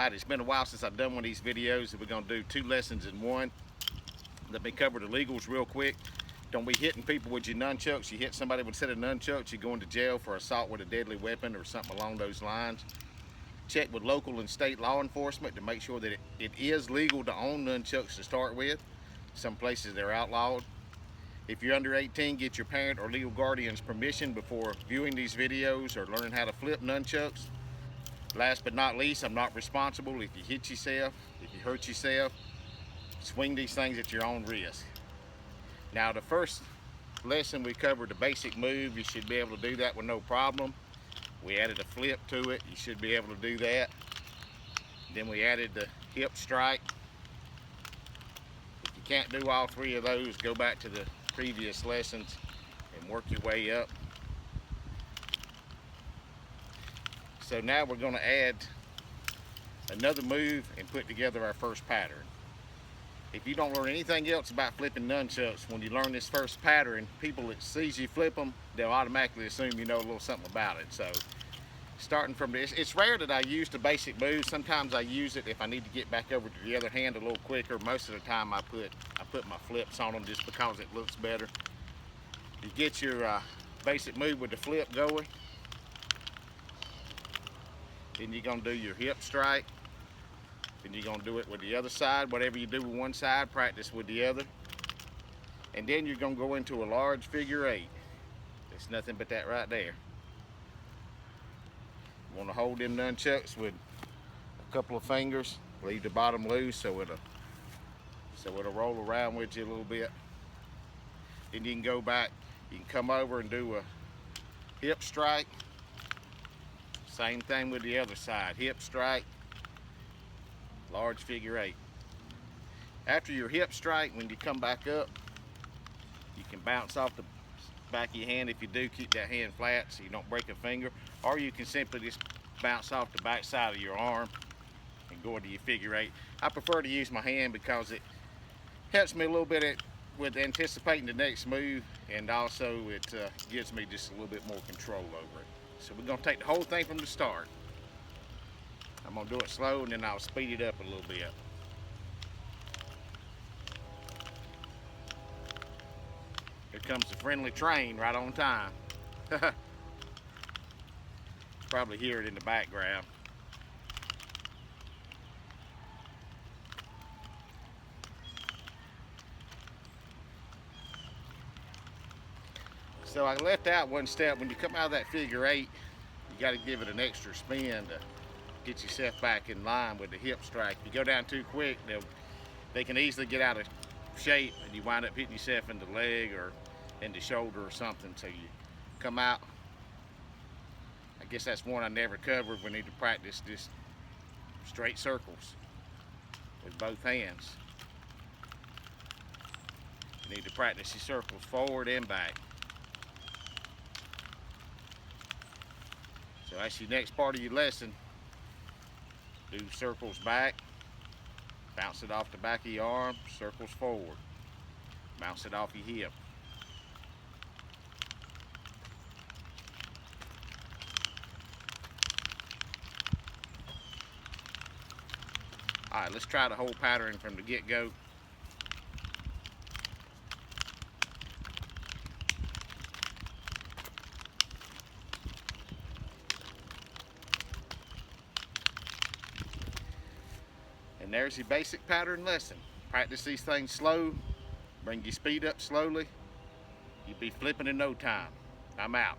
Alright, it's been a while since I've done one of these videos, and we're going to do 2 lessons in one. Let me cover the legals real quick. Don't be hitting people with your nunchucks. You hit somebody with a set of nunchucks, you're going to jail for assault with a deadly weapon or something along those lines. Check with local and state law enforcement to make sure that it is legal to own nunchucks to start with. Some places they're outlawed. If you're under 18, get your parent or legal guardian's permission before viewing these videos or learning how to flip nunchucks. Last but not least, I'm not responsible if you hit yourself, if you hurt yourself. Swing these things at your own risk. Now, the first lesson we covered the basic move. You should be able to do that with no problem. We added a flip to it. You should be able to do that. Then we added the hip strike. If you can't do all 3 of those, go back to the previous lessons and work your way up. So now we're going to add another move and put together our first pattern. If you don't learn anything else about flipping nunchucks, when you learn this first pattern, people that sees you flip them, they'll automatically assume you know a little something about it. So starting from this, it's rare that I use the basic move. Sometimes I use it if I need to get back over to the other hand a little quicker. Most of the time I put my flips on them just because it looks better. You get your basic move with the flip going. Then you're going to do your hip strike. Then you're going to do it with the other side. Whatever you do with one side, practice with the other. And then you're going to go into a large figure 8. It's nothing but that right there. You want to hold them nunchucks with a couple of fingers. Leave the bottom loose so it'll roll around with you a little bit. Then you can go back. You can come over and do a hip strike. Same thing with the other side. Hip strike, large figure 8. After your hip strike, when you come back up, you can bounce off the back of your hand. If you do, keep that hand flat so you don't break a finger. Or you can simply just bounce off the back side of your arm and go into your figure 8. I prefer to use my hand because it helps me a little bit with anticipating the next move, and also it gives me just a little bit more control over it. So we're going to take the whole thing from the start. I'm going to do it slow and then I'll speed it up a little bit. Here comes the friendly train right on time. Probably hear it in the background. So I left out one step. When you come out of that figure 8, you got to give it an extra spin to get yourself back in line with the hip strike. If you go down too quick, they can easily get out of shape and you wind up hitting yourself in the leg or in the shoulder or something. So you come out. I guess that's one I never covered. We need to practice just straight circles with both hands. You need to practice your circles forward and back. So that's your next part of your lesson. Do circles back, bounce it off the back of your arm, circles forward, bounce it off your hip. All right, let's try the whole pattern from the get-go. And there's your basic pattern lesson. Practice these things slow, bring your speed up slowly. You'll be flipping in no time. I'm out.